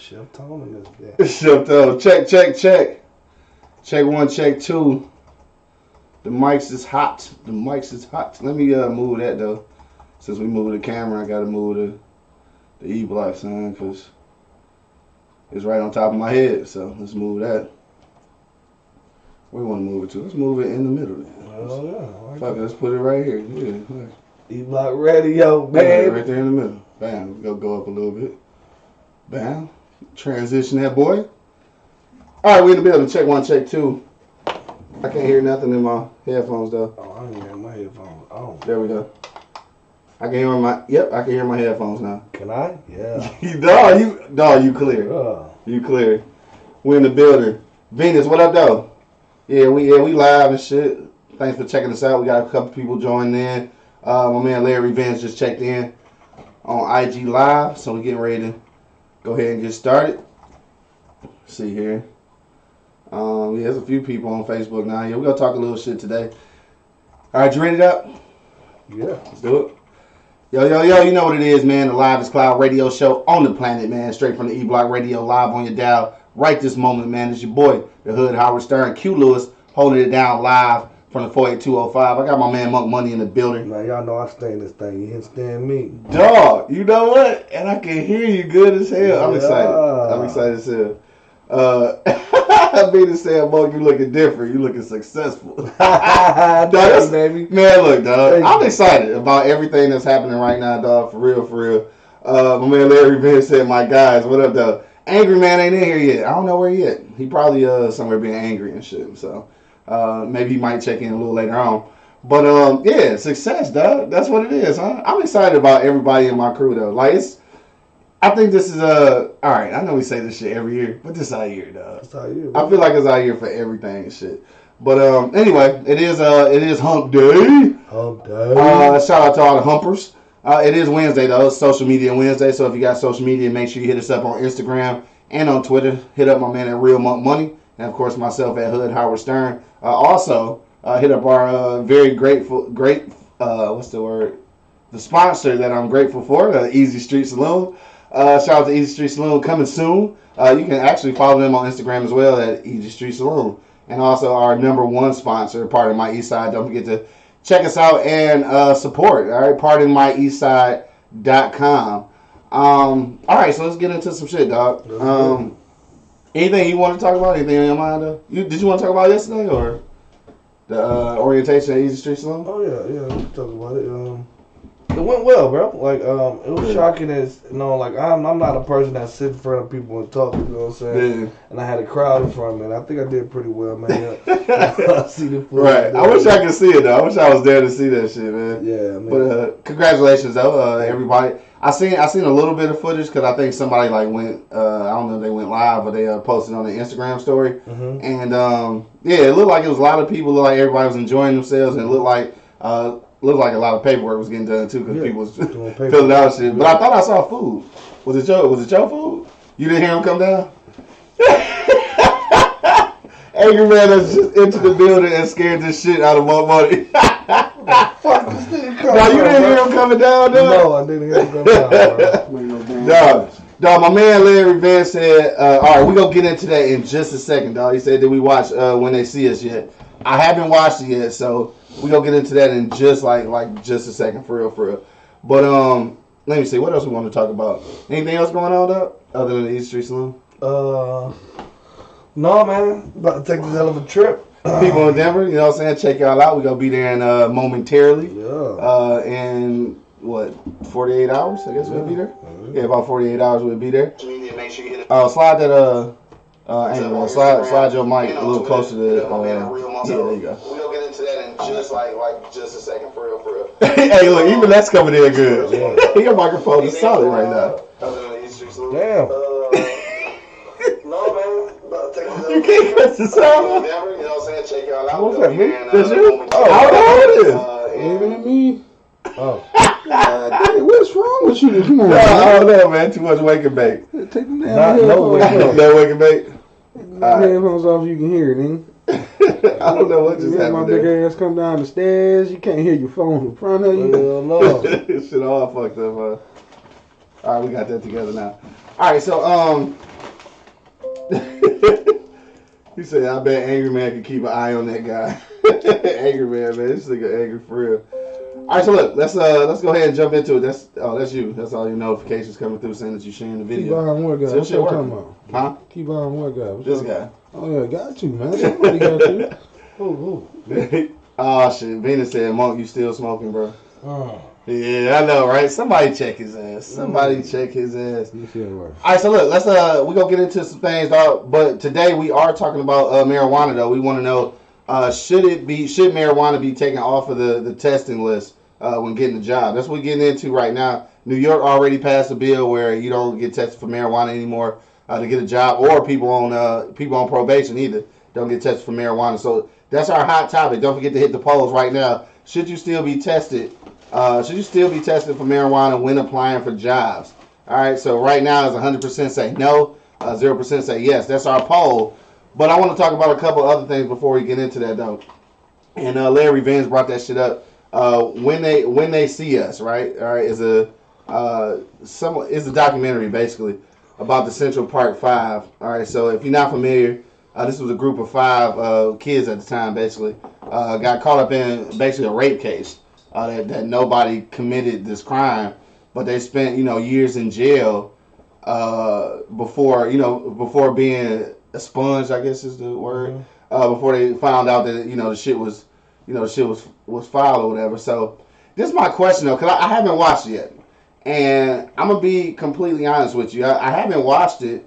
Chef Tone in this. Chef Tone. Check. Check 1, check 2. The mics is hot. Let me move that though. Since we moved the camera, I gotta move the E-block, son, because it's right on top of my head. So let's move that. Where we want to move it to? Let's move it in the middle then. Oh yeah. Fuck it, let's put it right here. Yeah. E-block radio, baby. Right there in the middle. Bam. We'll go up a little bit. Bam. Transition that boy. All right, we in the building. Check 1, check 2. I can't hear nothing in my headphones though. Oh, I can hear my headphones. Oh. There we go. I can hear my. Yep, I can hear my headphones now. Can I? Yeah. you clear. You clear. We in the building. Venus, what up though? Yeah, we live and shit. Thanks for checking us out. We got a couple people joining in. My man Larry Vince just checked in on IG Live, so we're getting ready to go ahead and get started. Let's see here. There's a few people on Facebook now. Yeah, we're gonna talk a little shit today. All right, you ready up? Yeah. Let's do it. Yo, you know what it is, man. The Live is Cloud radio show on the planet, man. Straight from the E-Block Radio, live on your dial. Right this moment, man. It's your boy, the Hood Howard Stern, Q Lewis, holding it down live from the 48205. I got my man Monk Money in the building. Man, y'all know I stay in this thing. You understand me? Dog, you know what? And I can hear you good as hell. I'm excited as hell. I mean to say, Monk, you looking different. You looking successful. Thanks, baby. Man, look, dog. I'm excited about everything that's happening right now, dog. For real. My man Larry Vince said, my guys, what up, dog? Angry Man ain't in here yet. I don't know where he at. He probably somewhere being angry and shit. So maybe he might check in a little later on. But yeah, success, dog. That's what it is, huh? I'm excited about everybody in my crew though. Like I think this is all right. I know we say this shit every year, but this is our year, dog. It's our year. I feel like it's our year for everything and shit. But anyway, it is Hump Day. Hump Day. Shout out to all the humpers. It is Wednesday though. It's Social Media Wednesday. So if you got social media, make sure you hit us up on Instagram and on Twitter. Hit up my man at Real Monk Money, and of course myself at Hood Howard Stern. Also hit up our great what's the word? The sponsor that I'm grateful for, Easy Street Saloon. Shout out to Easy Street Saloon coming soon. You can actually follow them on Instagram as well at Easy Street Saloon. And also our #1 sponsor, Pardon My Eastside. Don't forget to check us out and support. All right, pardonmyeastside.com. All right, so let's get into some shit, dog. Anything you want to talk about? Anything in your mind, though? Did you want to talk about yesterday or the orientation at Easy Street Saloon? Oh yeah, let's talk about it. It went well, bro. Like, it was shocking as, like, I'm not a person that sits in front of people and talk, you know what I'm saying? Yeah. And I had a crowd in front of me, and I think I did pretty well, man. I see the food. Right. I wish I could see it, though. I wish I was there to see that shit, man. Yeah, man. But congratulations, though, everybody. I seen a little bit of footage because I think somebody, like, went, I don't know if they went live, but they posted on the Instagram story. Mm-hmm. And, yeah, it looked like it was a lot of people. It looked like everybody was enjoying themselves, and it looked like a lot of paperwork was getting done too because people was filling out and shit. But I thought I saw food. Was it your food? You didn't hear him come down? Angry Man that's just entered the building and scared the shit out of my money. Fuck this thing coming. No, you didn't hear him coming down, dog? No, I didn't hear him coming down, Dog, my man Larry Vince said, all right, we're going to get into that in just a second, dog. He said, did we watch When They See Us yet? I haven't watched it yet, so we're going to get into that in just just a second, for real. But let me see, what else we want to talk about? Anything else going on, dog, other than the East Street Saloon? No, man. About to take this hell of a trip. People in Denver, you know what I'm saying? Check y'all out. We're going to be there in momentarily. Yeah. In, 48 hours? I guess we'll be there. Yeah, about 48 hours we'll be there. Slide that, angle. Slide your mic a little closer to the, yeah, there you go. We'll get into that in just just a second, for real. Hey, look, even that's coming in good. Yeah. Your microphone is solid right now. Damn. No, man. You can't cut the sound. What's that, me? That's you? Oh, how it is? Even at me? Oh. What's wrong with you? Come on, I don't know, man. Too much wake and bake. Take them down. No wake and bake. Headphones off, you can hear it, ain't? I don't know what just happened. My big ass come down the stairs. You can't hear your phone in front of you. No. Shit all fucked up, huh? All right, we got that together now. All right, so He said, I bet Angry Man can keep an eye on that guy. Angry Man, this nigga angry for real. All right, so look, let's go ahead and jump into it. That's you. That's all your notifications coming through saying that you're sharing the video. Keep on what guy? So What you talking about? Huh? Keep on what guy? This guy. Oh yeah, got you, man. Somebody got you. Who? Oh shit, Venus said, Monk, you still smoking, bro? Oh. Yeah, I know, right? Somebody check his ass. Check his ass. You feel right. All right, so look, let's we gonna get into some things, dog. But today we are talking about marijuana, though. We want to know should marijuana be taken off of the testing list when getting a job? That's what we're getting into right now. New York already passed a bill where you don't get tested for marijuana anymore to get a job, or people on probation either don't get tested for marijuana. So that's our hot topic. Don't forget to hit the polls right now. Should you still be tested? Should you still be tested for marijuana when applying for jobs? All right, so right now is 100% say no, 0% say yes. That's our poll. But I want to talk about a couple other things before we get into that, though. And Larry Vance brought that shit up. When they see us, right? All right, is a documentary basically about the Central Park Five. All right, so if you're not familiar, this was a group of 5 kids at the time, basically got caught up in basically a rape case. That nobody committed this crime, but they spent years in jail before being expunged, I guess is the word. Before they found out that the shit was filed or whatever. So this is my question though, because I haven't watched it yet, and I'm gonna be completely honest with you. I haven't watched it.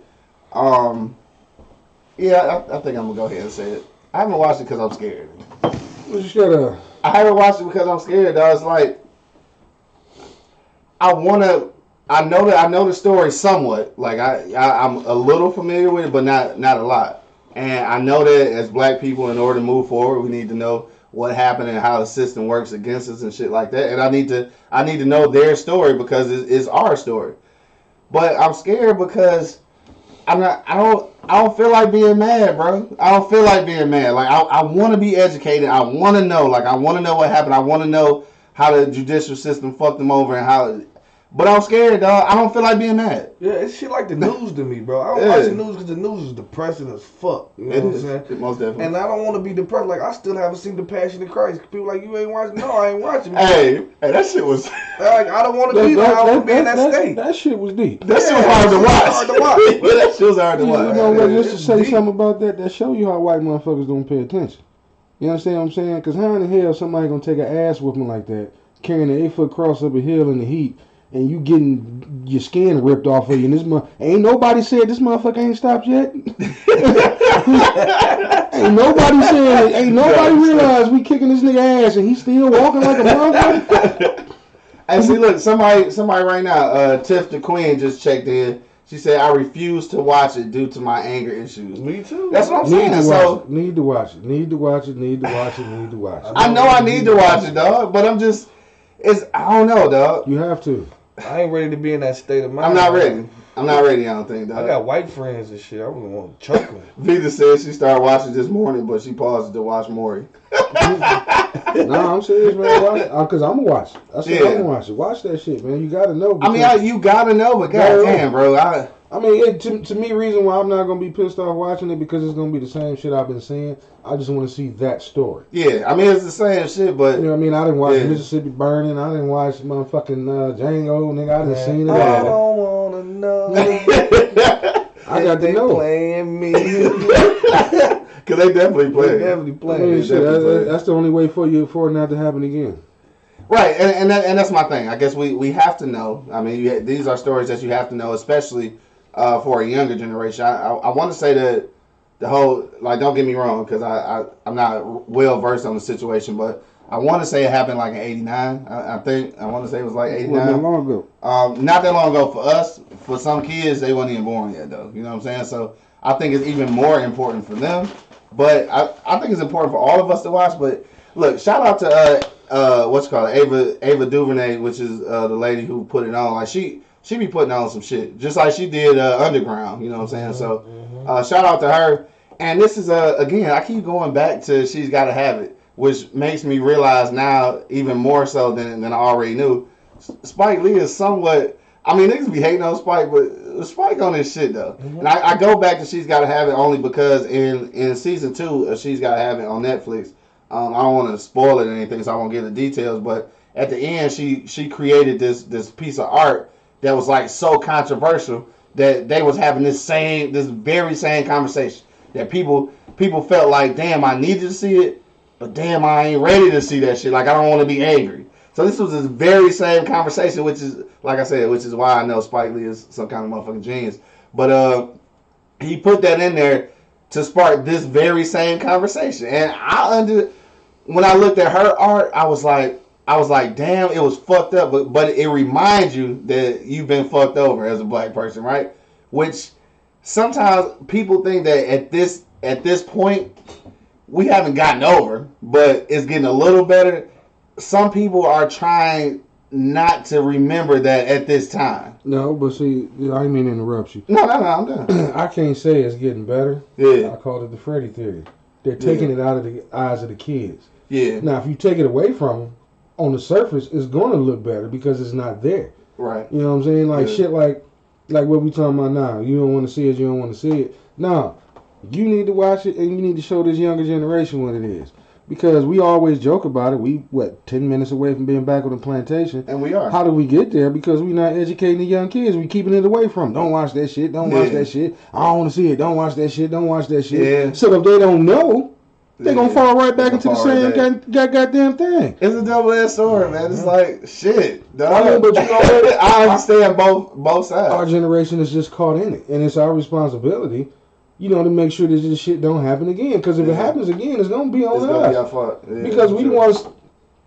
I think I'm gonna go ahead and say it. I haven't watched it because I'm scared. You gotta. I haven't watched it because I'm scared, though. It's like I know the story somewhat. Like I'm a little familiar with it, but not a lot. And I know that as black people, in order to move forward, we need to know what happened and how the system works against us and shit like that. And I need to know their story because it's our story. But I'm scared because I don't feel like being mad, bro. I don't feel like being mad. Like I want to be educated. I want to know. Like I want to know what happened. I want to know how the judicial system fucked them over and how. But I'm scared, dog. I don't feel like being mad. Yeah, it's shit like the news to me, bro. I don't watch the news because the news is depressing as fuck. You know what I'm saying? Most definitely. And I don't want to be depressed. Like, I still haven't seen The Passion of Christ. People like, you ain't watching? No, I ain't watching. Hey, that shit was. Like, I don't want to be there. I want to be in that state. That shit was deep. That shit was hard to watch. That shit was hard to watch. You know what? Just to say something about that show you how white motherfuckers don't pay attention. You understand what I'm saying? Because how in the hell somebody gonna take an ass whooping like that, carrying an 8-foot cross up a hill in the heat, and you getting your skin ripped off of you, and ain't nobody said this motherfucker ain't stopped yet. ain't nobody realized we kicking this nigga ass and he's still walking like a motherfucker. And see, look, somebody right now, Tiff the Queen just checked in. She said, I refuse to watch it due to my anger issues. Me too. That's what I'm saying. Need to watch it. I know I need to watch it, dog, but I'm just, I don't know, dog. You have to. I ain't ready to be in that state of mind. I'm not ready, I don't think, dog. I got white friends and shit. I wouldn't want to choke them. Vita said she started watching this morning, but she paused to watch Maury. No, I'm serious, man. Because I'm going to watch it. I said I'm going to watch it. Watch that shit, man. You got to know. You got to know, but goddamn, bro. I mean, to me, reason why I'm not going to be pissed off watching it because it's going to be the same shit I've been seeing. I just want to see that story. Yeah, I mean, it's the same shit, but... You know what I mean? I didn't watch Mississippi Burning. I didn't watch motherfucking Django, nigga. I didn't seen it all. I don't want to know. I got to know. Playing me. Because they definitely playing. That's the only way for it not to happen again. Right, and that's my thing. I guess we have to know. I mean, these are stories that you have to know, especially for a younger generation. I want to say that the whole, like, don't get me wrong, because I'm not well versed on the situation, but I want to say it happened like in '89. I want to say it was like '89. Not long ago. Not that long ago for us. For some kids, they weren't even born yet, though. You know what I'm saying? So I think it's even more important for them. But I think it's important for all of us to watch. But look, shout out to Ava DuVernay, which is the lady who put it on. Like she be putting on some shit, just like she did Underground. You know what I'm saying? So shout out to her. And this is again, I keep going back to She's Gotta Have It, which makes me realize now even more so than I already knew. Spike Lee is somewhat. I mean, niggas be hating on Spike, but Spike on this shit though. Mm-hmm. And I go back to She's Gotta Have It only because in season 2 of She's Gotta Have It on Netflix, I don't want to spoil it or anything, so I won't get the details. But at the end, she created this piece of art that was like so controversial that they was having this very same conversation that people felt like, damn, I needed to see it, but damn, I ain't ready to see that shit. Like, I don't want to be angry. So this was this very same conversation, which is, like I said, which is why I know Spike Lee is some kind of motherfucking genius. But he put that in there to spark this very same conversation. And when I looked at her art, I was like, damn, it was fucked up. But it reminds you that you've been fucked over as a black person, right? Which sometimes people think that at this point we haven't gotten over, but it's getting a little better. Some people are trying not to remember that at this time. No, but see, I didn't mean to interrupt you. No, I'm done. I can't say it's getting better. Yeah. I call it the Freddie theory. They're taking it out of the eyes of the kids. Yeah. Now, if you take it away from them, on the surface, it's going to look better because it's not there. Right. You know what I'm saying? Like shit like what we talking about now. You don't want to see it, you don't want to see it. No. You need to watch it and you need to show this younger generation what it is. Because we always joke about it. We, 10 minutes away from being back on the plantation. And we are. How do we get there? Because we're not educating the young kids. We keeping it away from them. Don't watch that shit. Don't watch that shit. I don't want to see it. Don't watch that shit. Don't watch that shit. Yeah. So if they don't know, they're going to fall right back into the same goddamn thing. It's a double-edged sword, man. It's like, shit. I mean, but you know what? I understand both sides. Our generation is just caught in it. And it's our responsibility, to make sure that this shit don't happen again. Because if it happens again, it's going to be on us. Be our fault. Yeah, because we once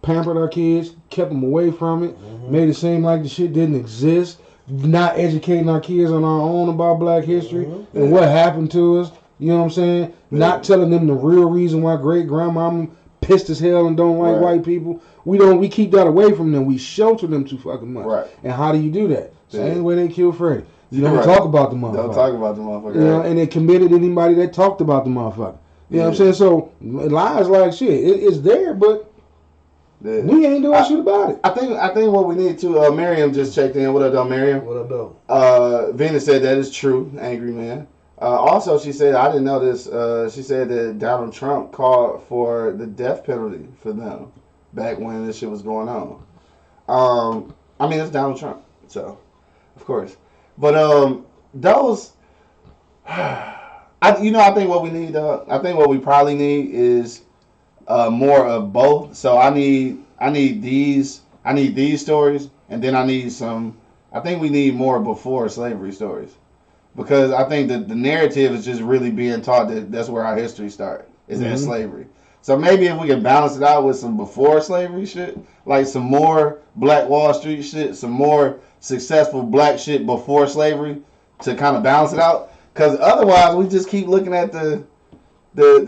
pampered our kids, kept them away from it, made it seem like the shit didn't exist, not educating our kids on our own about black history and what happened to us. You know what I'm saying? Not telling them the real reason why great-grandma pissed as hell and don't like white people. We keep that away from them. We shelter them too fucking much. Right. And how do you do that? Same way they killed Freddie. You don't talk about the motherfucker. Don't talk about the motherfucker. And they committed anybody that talked about the motherfucker. You know what I'm saying? So lies like shit. It's there, but we ain't doing shit about it. I think what we need to. Miriam just checked in. What up, though, Miriam? What up, though? Venus said that is true. Angry man. Also, she said, I didn't know this. She said that Donald Trump called for the death penalty for them back when this shit was going on. I mean, it's Donald Trump, so of course. But those, I think what we need. I think what we probably need is more of both. So I need these stories, and then I need some. I think we need more before slavery stories. Because I think that the narrative is just really being taught that that's where our history started, is in slavery. So maybe if we can balance it out with some before slavery shit, like some more Black Wall Street shit, some more successful black shit before slavery to kind of balance it out. Because otherwise we just keep looking at the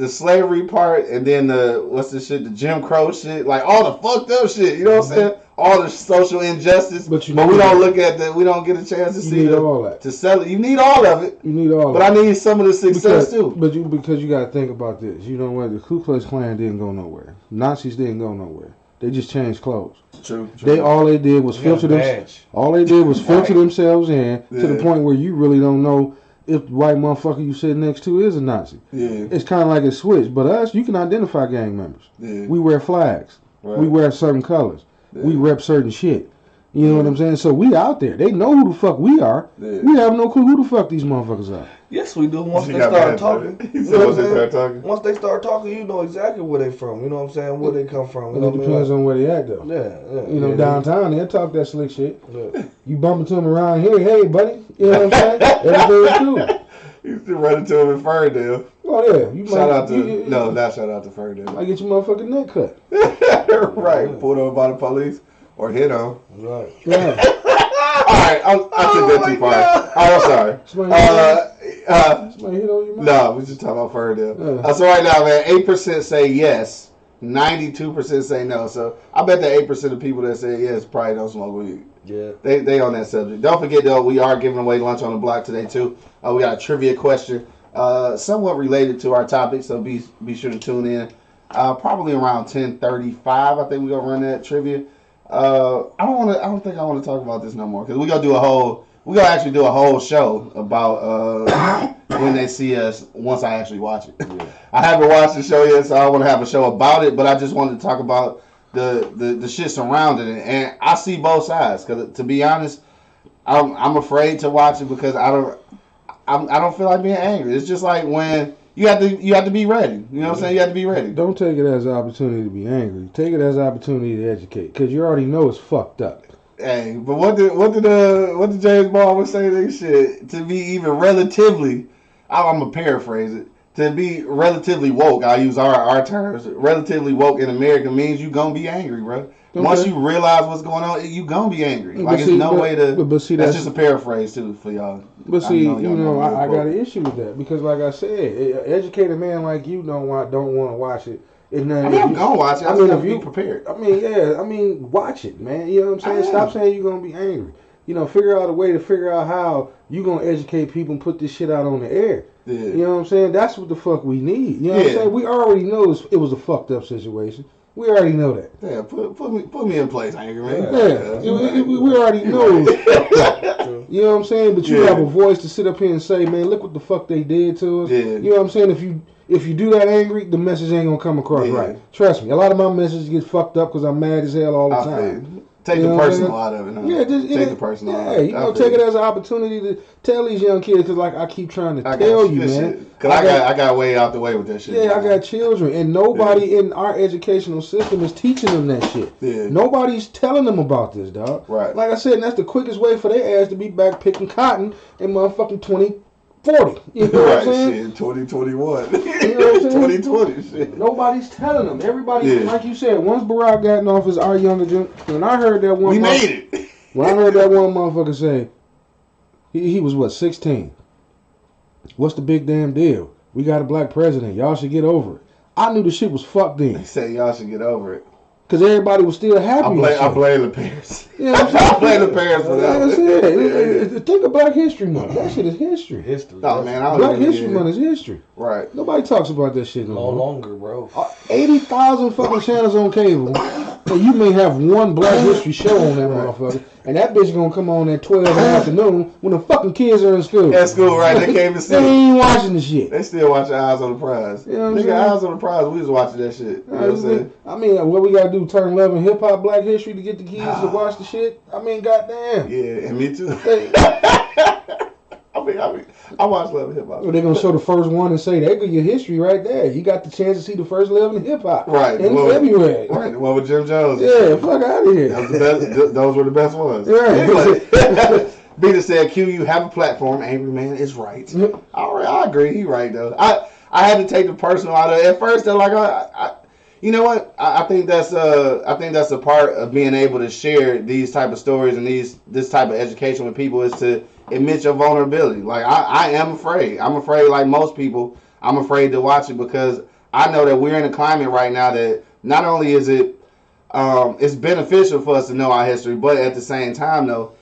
slavery part and then the Jim Crow shit, like all the fucked up shit, you know what I'm saying? All the social injustice, but we don't look at we don't get a chance to see all that. To sell it. You need all of it. You need all but of it. I need some of the success too. Because you got to think about this. You know what? The Ku Klux Klan didn't go nowhere. Nazis didn't go nowhere. They just changed clothes. True. All they did was filter themselves in to the point where you really don't know if the white motherfucker you sit next to is a Nazi. Yeah. It's kind of like a switch. But us, you can identify gang members. Yeah. We wear flags. Right. We wear certain colors. Yeah. We rep certain shit. You know what I'm saying? So we out there. They know who the fuck we are. Yeah. We have no clue who the fuck these motherfuckers are. Yes, we do. Once they start talking. Once they start talking, you know exactly where they from. You know what I'm saying? Where they come from. And it depends on where they at, though. Yeah. Downtown, they'll talk that slick shit. Yeah. You bump into them around here, hey, buddy. You know what I'm saying? Everything's cool. You still run into him in Ferndale. Oh, yeah. Shout out to Ferndale. I get your motherfucking neck cut. Right. Pulled over by the police. Or hit him. Right. Yeah. Alright, I took that too far. Alright, I'm sorry. Somebody hit on you, man? No, we just talking about Ferndale. So right now, man, 8% say yes, 92% say no. So I bet that 8% of people that say yes probably don't smoke weed. Yeah. They on that subject. Don't forget, though, we are giving away lunch on the block today, too. We got a trivia question somewhat related to our topic, so be sure to tune in. Probably around 10:35, I think we're going to run that trivia. I don't think I want to talk about this no more because we're gonna actually do a whole show about when they see us once I actually watch it. Yeah. I haven't watched the show yet, so I want to have a show about it. But I just wanted to talk about the shit surrounding it, and I see both sides. Because to be honest, I'm afraid to watch it because I don't feel like being angry. It's just like when you have to be ready. You know what I'm saying? You have to be ready. Don't take it as an opportunity to be angry. Take it as an opportunity to educate, because you already know it's fucked up. Hey, but what did James Baldwin say? This shit to be even relatively. I'm gonna paraphrase it. To be relatively woke, I'll use our terms. Relatively woke in America means you gonna be angry, bro. Okay. Once you realize what's going on, you gonna be angry. Like it's no way to. But see, that's just a paraphrase too for y'all. But see, I got an issue with that because, like I said, an educated man like you don't want to watch it. I'm gonna watch it. I mean, if you prepared. Watch it, man. You know what I'm saying? Stop saying you're gonna be angry. Figure out a way to figure out how you gonna educate people and put this shit out on the air. Yeah. You know what I'm saying? That's what the fuck we need. You know what I'm saying? We already know it was a fucked up situation. We already know that. Yeah, put me in place, angry man. Yeah. We already know it was fucked up. You know what I'm saying? But you have a voice to sit up here and say, man, look what the fuck they did to us. Yeah. You know what I'm saying? If you do that angry, the message ain't gonna come across right. Trust me, a lot of my messages get fucked up because I'm mad as hell all the time. Take the personal out of it. Huh? Yeah, take the personal out of it. Take it as an opportunity to tell these young kids, because like I keep trying to tell you, man. Because I got way out the way with that shit. Yeah, I got children, and nobody in our educational system is teaching them that shit. Yeah. Nobody's telling them about this, dog. Right. Like I said, and that's the quickest way for their ass to be back picking cotton in motherfucking 2040. You know what I'm saying? Shit, 2021. You know what I'm saying? 2020 shit. Nobody's telling them. Everybody, like you said, once Barack got in office, our younger generation, when I heard that one... We made it. When I heard that one motherfucker say, he was what, 16? What's the big damn deal? We got a black president. Y'all should get over it. I knew the shit was fucked then. He said y'all should get over it. Because everybody was still happy. I blame the parents. You know what I'm saying? I blame the parents for that. Like I said, think of Black History Month. That shit is history. Oh, man, Black History Month is history. Right. Nobody talks about that shit no longer, bro. 80,000 fucking channels on cable, and you may have one Black History show on that motherfucker, and that bitch gonna come on at 12 in the afternoon when the fucking kids are in school. At school, right? They came to see. They ain't watching the shit. They still watching Eyes on the Prize. You know what I'm saying? Eyes on the Prize. We was watching that shit. You know what I'm saying? I mean, what we gotta do? Turn Love and Hip Hop Black History to get the kids to watch the shit? I mean, goddamn. Yeah, and me too. I watch Love and Hip Hop. Well, they're gonna show the first one and say, "There go your history right there. You got the chance to see the first Love and Hip Hop." Right. In February. Right. The one with Jim Jones. Yeah, fuck out of here. Those were the best ones. Right. Anyway, Beta said, "Q, you have a platform. Angry man is right." All right, I agree. He right though. I had to take the personal out of it. At first, they're like, you know what? I think that's a part of being able to share these type of stories and this type of education with people is to admit your vulnerability. Like I am afraid. I'm afraid, like most people, I'm afraid to watch it because I know that we're in a climate right now that not only is it's beneficial for us to know our history, but at the same time though,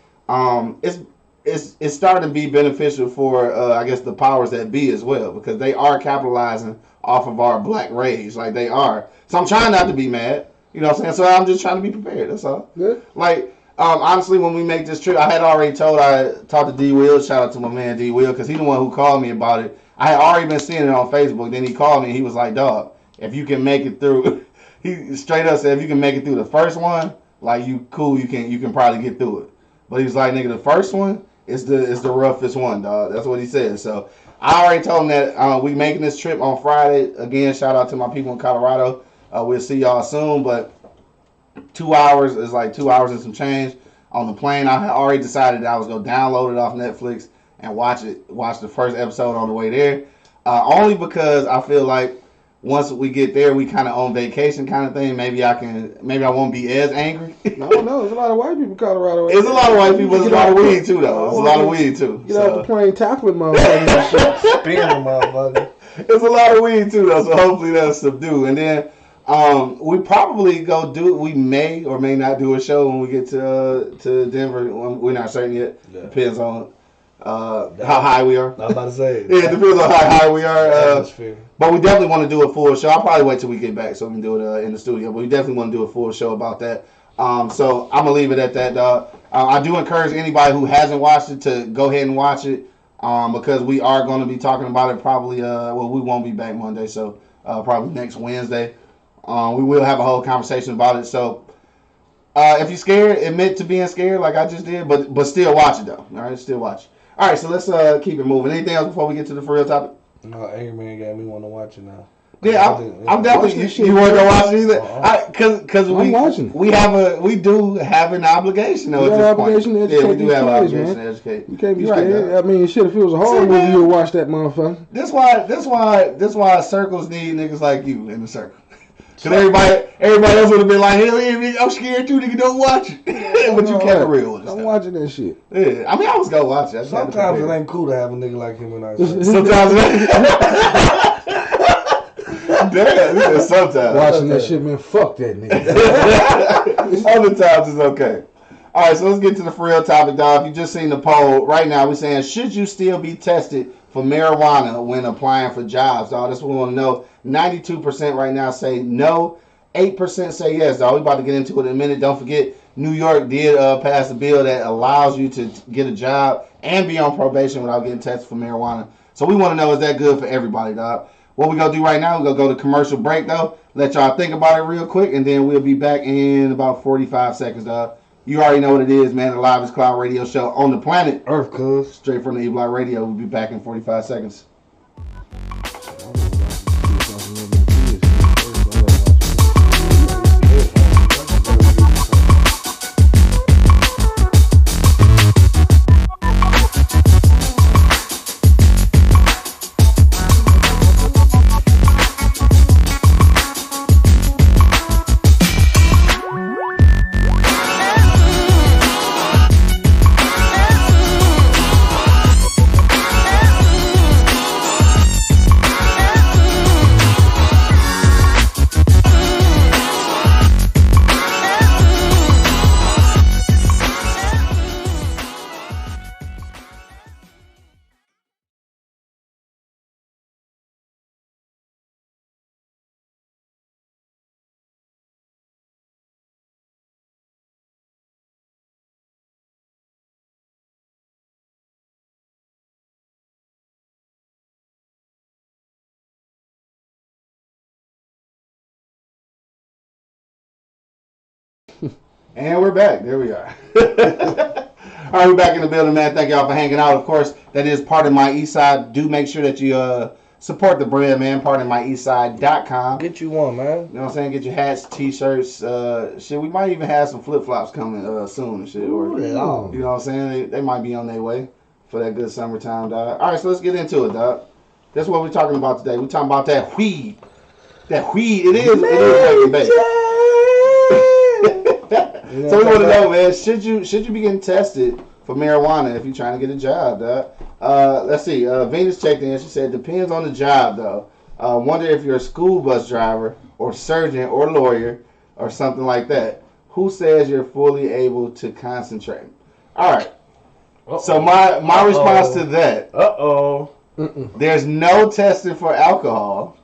it's starting to be beneficial for I guess the powers that be as well, because they are capitalizing off of our black rage, like they are. So I'm trying not to be mad, you know what I'm saying? So I'm just trying to be prepared, that's all. Yeah. Like, honestly, when we make this trip, I had already talked to D. Will, shout out to my man D. Will, because he's the one who called me about it. I had already been seeing it on Facebook, then he called me and he was like, dog, if you can make it through, he straight up said, if you can make it through the first one, like you cool, you can probably get through it. But he was like, nigga, the first one is the roughest one, dog. That's what he said. So I already told him that we making this trip on Friday. Again, shout out to my people in Colorado. We'll see y'all soon, but 2 hours is like 2 hours and some change on the plane. I had already decided that I was going to download it off Netflix and watch the first episode on the way there. Only because I feel like once we get there, we kind of on vacation kind of thing. Maybe I won't be as angry. No, there's a lot of white people in Colorado. There's a lot of white people. There's a lot of weed too, though. There's a lot of weed too. Get off the plane, tackling motherfuckers. Spinning motherfuckers. There's a lot of weed too, though. So hopefully that'll subdue. And then we probably we may or may not do a show when we get to Denver. We're not certain yet. Yeah. Depends on how high we are. I was about to say. Yeah, it depends on how high we are. But we definitely want to do a full show. I'll probably wait till we get back so we can do it in the studio. But we definitely want to do a full show about that. So I'm gonna leave it at that, dog. I do encourage anybody who hasn't watched it to go ahead and watch it, because we are going to be talking about it probably. We won't be back Monday, so probably next Wednesday. We will have a whole conversation about it. So if you're scared, admit to being scared, like I just did, but still watch it though. All right, still watch it. All right, so let's keep it moving. Anything else before we get to the for real topic? No, Angry Man got me want to watch it now. Yeah, I'm definitely. You want to go watch it either? Because we do have an obligation. Though, we have an obligation to educate these kids, man. To educate. You can't be scared. I mean, shit. If it was a horror movie, you'd watch that motherfucker. That's why circles need niggas like you in the circle. Cause everybody else would have been like, hell yeah, I'm scared too, nigga, don't watch it. But you kept it real with us. I'm watching that shit. Yeah, I mean, I was gonna watch it. Sometimes it ain't cool to have a nigga like him in our circle. Sometimes Damn, sometimes. Watching that shit, man, fuck that nigga. Other times it's okay. All right, so let's get to the for real topic, dog. If you just seen the poll, right now we're saying, should you still be tested for marijuana when applying for jobs, dog? That's what we want to know. 92% right now say no. 8% say yes, dog. We're about to get into it in a minute. Don't forget, New York did pass a bill that allows you to get a job and be on probation without getting tested for marijuana. So we want to know, is that good for everybody, dog? What we're going to do right now, we're going to go to commercial break, though. Let y'all think about it real quick, and then we'll be back in about 45 seconds, dog. You already know what it is, man. The Livest Cloud radio show on the planet Earth, cuz. Straight from the E-Block Radio. We'll be back in 45 seconds. And we're back. There we are. All right, we're back in the building, man. Thank y'all for hanging out. Of course, that is Part of My Eastside. Do make sure that you support the brand, man. PartofMyEastside.com. Get you one, man. You know what I'm saying? Get your hats, t-shirts, shit. We might even have some flip-flops coming soon and shit. Or, you know what I'm saying? They might be on their way for that good summertime, dog. All right, so let's get into it, dog. That's what we're talking about today. We're talking about that weed. That weed. It is fucking bait. So we want to know, man, should you be getting tested for marijuana if you're trying to get a job, dog? Let's see. Venus checked in. She said, depends on the job, though. Wonder if you're a school bus driver or surgeon or lawyer or something like that. Who says you're fully able to concentrate? All right. Uh-oh. So my response to that. There's no testing for alcohol.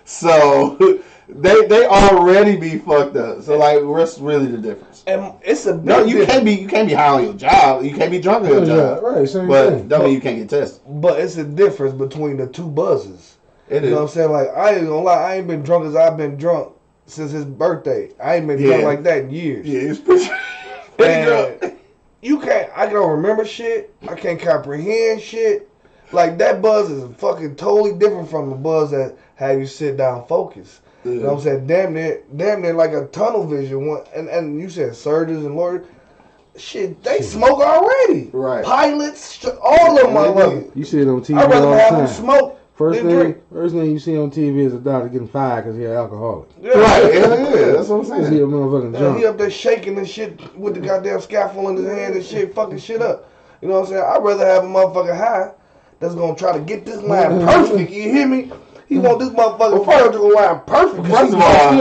So they already be fucked up. So like, what's really the difference? And it's a no. You can't be high on your job. You can't be drunk on your job. Right. Same but thing. Don't mean you can't get tested. But it's a difference between the two buzzes. It you is. know what I'm saying? Like, I ain't gonna lie. I ain't been drunk as I've been drunk since his birthday. I ain't been drunk like that in years. Yeah, it's pretty drunk. I don't remember shit. I can't comprehend shit. Like, that buzz is fucking totally different from the buzz that have you sit down focus. Yeah. You know what I'm saying? Damn near like a tunnel vision. And you said surgeons and lawyers. Shit, they smoke already. Right. Pilots, all of them motherfuckers. You see it on TV I'd rather all have the them time. smoke. First thing you see on TV is a doctor getting fired because he's an alcoholic. Yeah. Right, yeah, that's what I'm saying. He a motherfucking drunk. He up there shaking and shit with the goddamn scaffold in his hand and shit, fucking shit up. You know what I'm saying? I'd rather have a motherfucker high that's gonna try to get this line perfect. You hear me? He want this motherfucker surgical line perfect. First of all, I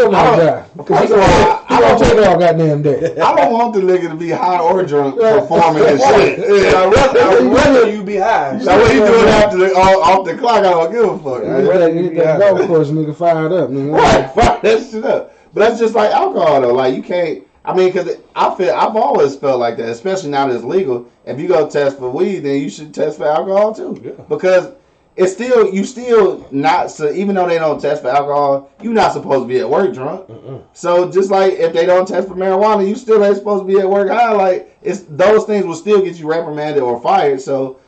don't want the nigga to be high or drunk performing this shit. Yeah, I'd rather you be high. So what he doing after off the clock, I don't give a fuck. I'd rather you get that golf course nigga fired up, nigga. Right, fire that shit up. But that's just like alcohol though. Like you can't I mean, because I've always felt like that, especially now that it's legal. If you go test for weed, then you should test for alcohol too. Yeah. Because it's still not, so even though they don't test for alcohol, you're not supposed to be at work drunk. So just like if they don't test for marijuana, you still ain't supposed to be at work high. Like those things will still get you reprimanded or fired. So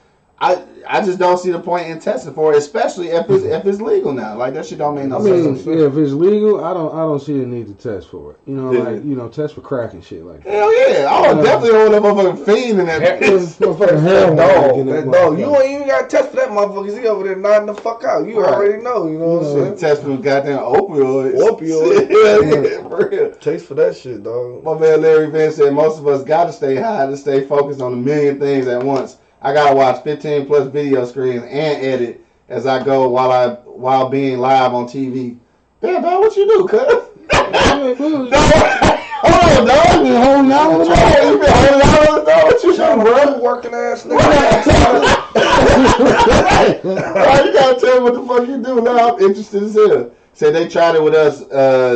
I just don't see the point in testing for it, especially if it's legal now. Like that shit don't make no sense. Yeah, if it's legal, I don't see the need to test for it. Like test for crack and shit like that. Hell yeah, I would definitely hold that motherfucking fiend in that bitch. That dog. You ain't even got to test for that motherfucker. He over there nodding the fuck out. You already know. You know what I'm saying? Test for them goddamn opioids. Yeah, for real. Taste for that shit, dog. My man Larry Vance said most of us got to stay high to stay focused on a million things at once. I gotta watch 15 plus video screens and edit as I go while being live on TV. Damn, dog, what you do, cuz? Hold on, dog. You been holding out on the dog. You been holding out on the dog. What you doing, bro? Working ass nigga. You gotta tell me what the fuck you do now. I'm interested as hell. Said they tried it with us,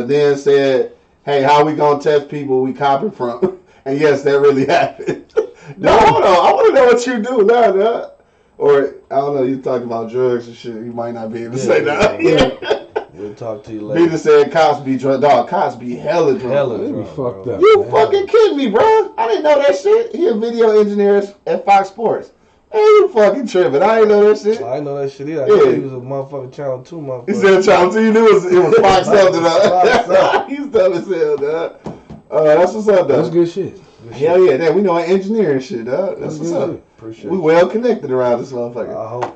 then said, hey, how we gonna test people we copy from? And yes, that really happened. No, hold on. I want to know what you do now, dog. Or, I don't know, you talking about drugs and shit. You might not be able to say that. Yeah. We'll talk to you later. Peter said cops be drunk. Dog, cops be hella drunk. They be fucked up. You fucking kidding me, bro? I didn't know that shit. He a video engineer at Fox Sports. Hey, you fucking tripping. I didn't know that shit. I didn't know that shit either. I knew he was a motherfucking Channel 2 motherfucker. He said Channel 2. You knew it was Fox something, dog. He's dumb as hell, dog. That's what's up, dog. That's good shit. Hell yeah, damn, we know engineering shit, dog. That's what's up. Appreciate we well connected around this motherfucker. I hope.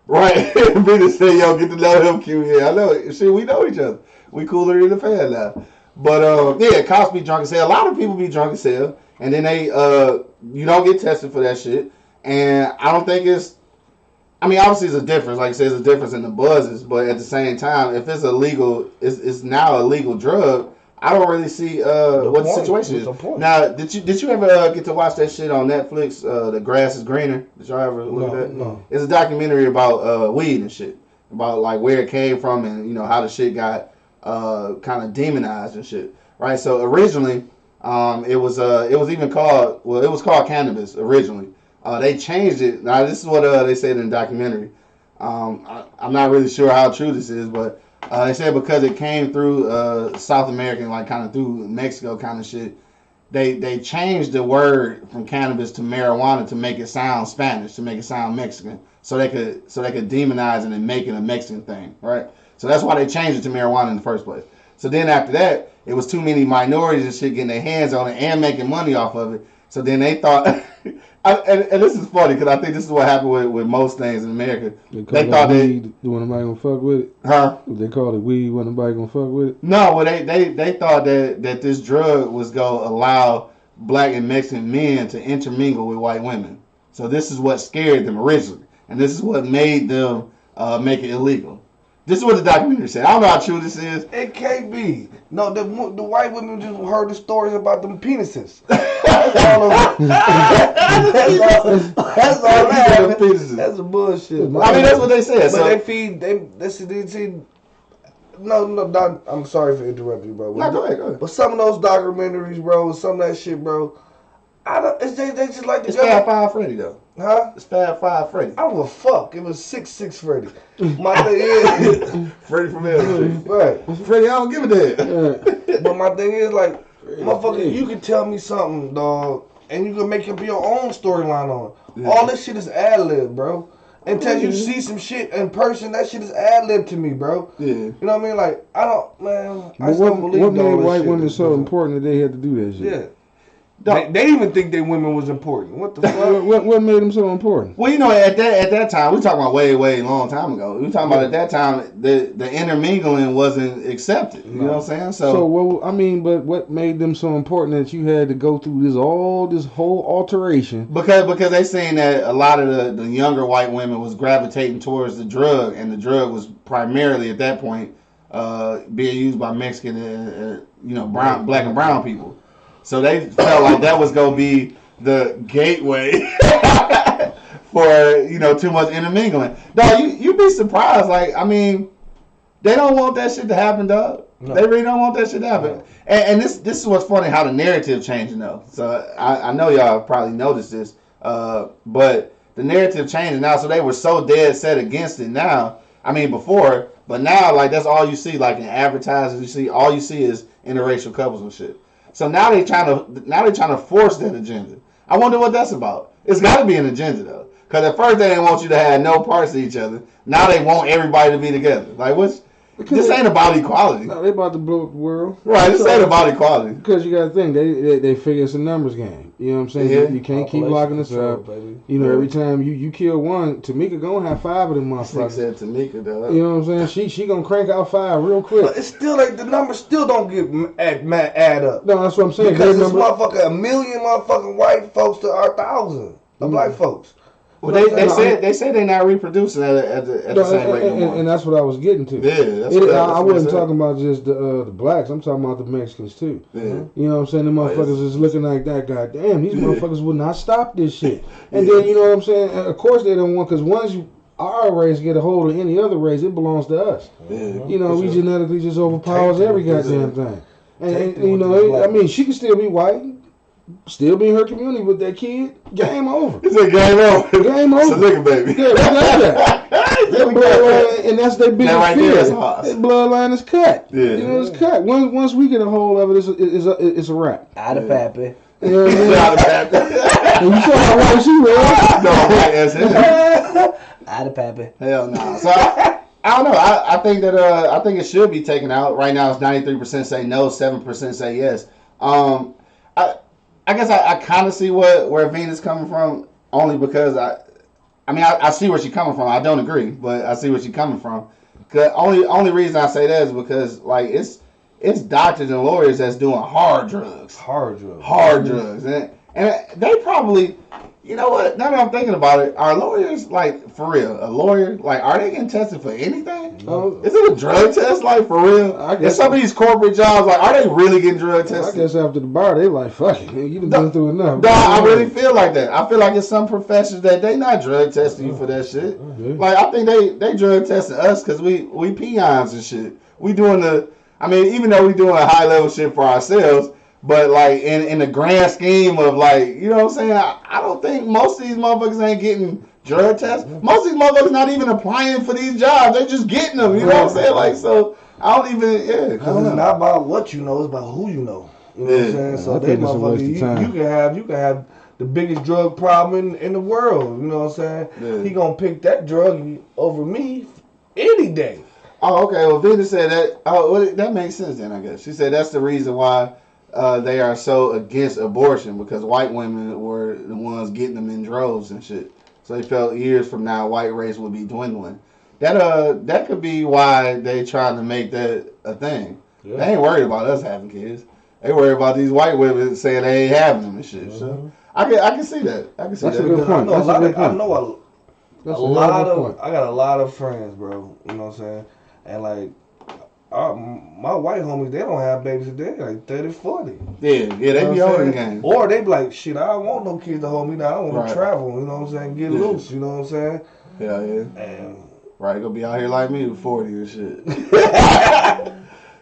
Right. Peter said, yo, get to know him, Q. Yeah, I know. Shit, we know each other. We cooler than the fan now. But, yeah, cops be drunk as hell. A lot of people be drunk as hell. And then they, you don't get tested for that shit. And I don't think obviously it's a difference. Like I said, it's a difference in the buzzes. But at the same time, if it's illegal, it's now a legal drug. I don't really see what the situation is. Now, did you ever get to watch that shit on Netflix? The Grass is Greener. Did y'all ever look at that? No. It's a documentary about weed and shit, about like where it came from and how the shit got kind of demonized and shit. Right. So originally, it was even called it was called cannabis originally. They changed it. Now this is what they said in the documentary. I'm not really sure how true this is, but. They said because it came through South American, like kind of through Mexico kind of shit, they changed the word from cannabis to marijuana to make it sound Spanish, to make it sound Mexican, so they could demonize it and make it a Mexican thing, right? So that's why they changed it to marijuana in the first place. So then after that, it was too many minorities and shit getting their hands on it and making money off of it. So then they thought, and this is funny because I think this is what happened with most things in America. They thought weed, wasn't nobody gonna fuck with it. Huh? They called it weed, wasn't nobody gonna fuck with it. No, well they thought that this drug was gonna allow black and Mexican men to intermingle with white women. So this is what scared them originally, and this is what made them make it illegal. This is what the documentary said. I don't know how true this is. It can't be. No, the white women just heard the stories about them penises. That's all. That's all that. That's a bullshit. I mean, that's what they said. But So they feed. They see. No, I'm sorry for interrupting you, bro. No, go ahead. But some of those documentaries, bro, some of that shit, bro. They just like the it's Fab Five Freddy though. Huh? It's Fab Five Freddy. I don't give a fuck. It was 6'6" Freddy. My thing is Freddy from Elm Street. right. Freddy, I don't give a damn. But my thing is like, motherfucker, you can tell me something, dog, and you can make up your own storyline on it. Yeah. All this shit is ad lib, bro. Until you see some shit in person, that shit is ad lib to me, bro. Yeah. You know what I mean? Like, I don't believe what made white women so important that they had to do that shit? Yeah. They even think their women was important. What the fuck? What made them so important? Well, at that time, we talking about way long time ago. We talking about at that time the intermingling wasn't accepted. You know what I'm saying? So but what made them so important that you had to go through this whole alteration? Because they saying that a lot of the younger white women was gravitating towards the drug, and the drug was primarily at that point being used by Mexican and black and brown people. So they felt like that was gonna be the gateway for too much intermingling. No, you'd be surprised. Like, I mean, They don't want that shit to happen, dog. No. They really don't want that shit to happen. No. And this is what's funny, how the narrative changing though. So I know y'all probably noticed this, but the narrative changing now. So they were so dead set against it now. I mean before, but now like that's all you see. Like in advertisers, all you see is interracial couples and shit. So now they trying to force that agenda. I wonder what that's about. It's got to be an agenda though. Because at first they didn't want you to have no parts of each other. Now they want everybody to be together. Like what's this ain't about equality. No, they about to blow up the world. Right, this ain't about equality. Because you got to think, they figure it's a numbers game. You know what I'm saying? Yeah. You can't keep locking us up. Baby. You know, every time you kill one, Tamika gonna have 5 of them motherfuckers. Said Tamika, though. You know what I'm saying? She gonna crank out 5 real quick. But it's still like the numbers still don't add up. No, that's what I'm saying. Because this motherfucker, 1 million motherfucking white folks to our 1,000 of black folks. Well, they say they're not reproducing at the same rate no more. And that's what I was getting to. Yeah, I wasn't talking about just the blacks. I'm talking about the Mexicans too. Yeah. You know what I'm saying? The motherfuckers is looking like that. Goddamn, these motherfuckers will not stop this shit. And then you know what I'm saying? Of course they don't want, because once our race get a hold of any other race, it belongs to us. Yeah. You know, we genetically just overpowers every goddamn thing. And you know, I mean, she can still be white. Still be in her community with that kid, game over. It's a game over. Game over. So look at baby. Yeah, we got that. And that's their biggest fear. That bloodline is cut. Yeah. You know, it's cut. Once we get a hold of it, it's a wrap. Out of pappy. You know what I mean? Out of pappy. And you saw how white she was. No, white as hell. Out of pappy. Hell no. Nah. So I don't know. I think that I think it should be taken out. Right now it's 93% say no, 7% say yes. I guess I kind of see where Venus coming from, only because I see where she's coming from. I don't agree, but I see where she's coming from. Cause only reason I say that is because like it's doctors and lawyers that's doing hard drugs, and they probably, you know what? Now that I'm thinking about it, are lawyers like for real? A lawyer like are they getting tested for anything? No. Is it a drug test like for real? I guess some of these corporate jobs like are they really getting drug tested? I guess after the bar they like fuck it, you done been through enough. No, I really feel like that. I feel like it's some professions that they not drug testing you for that shit. Okay. Like I think they drug testing us because we peons and shit. We doing even though we doing a high level shit for ourselves. But like in the grand scheme of like, you know what I'm saying? I don't think most of these motherfuckers ain't getting drug tests. Most of these motherfuckers not even applying for these jobs. They just getting them. You know what I'm saying? Like so, I don't even Because it's not about what you know, it's about who you know. You know what I'm saying? So they motherfuckers, you can have the biggest drug problem in the world. You know what I'm saying? Yeah. He gonna pick that drug over me any day. Oh, okay. Well, Venus said that. Oh, well, that makes sense then. I guess she said that's the reason why. They are so against abortion because white women were the ones getting them in droves and shit. So they felt years from now white race would be dwindling. That could be why they trying to make that a thing. Yeah. They ain't worried about us having kids. They worried about these white women saying they ain't having them and shit. Mm-hmm. So I can see that. I can see that's that. A good point. I got a lot of friends, bro. You know what I'm saying? And like. My white homies, they don't have babies today, like 30, 40. Yeah, they be older than Or they be like, shit, I don't want no kids to hold me down. I want to travel, you know what I'm saying? Get loose, you know what I'm saying? Yeah. And right, gonna be out here like me with 40 and shit.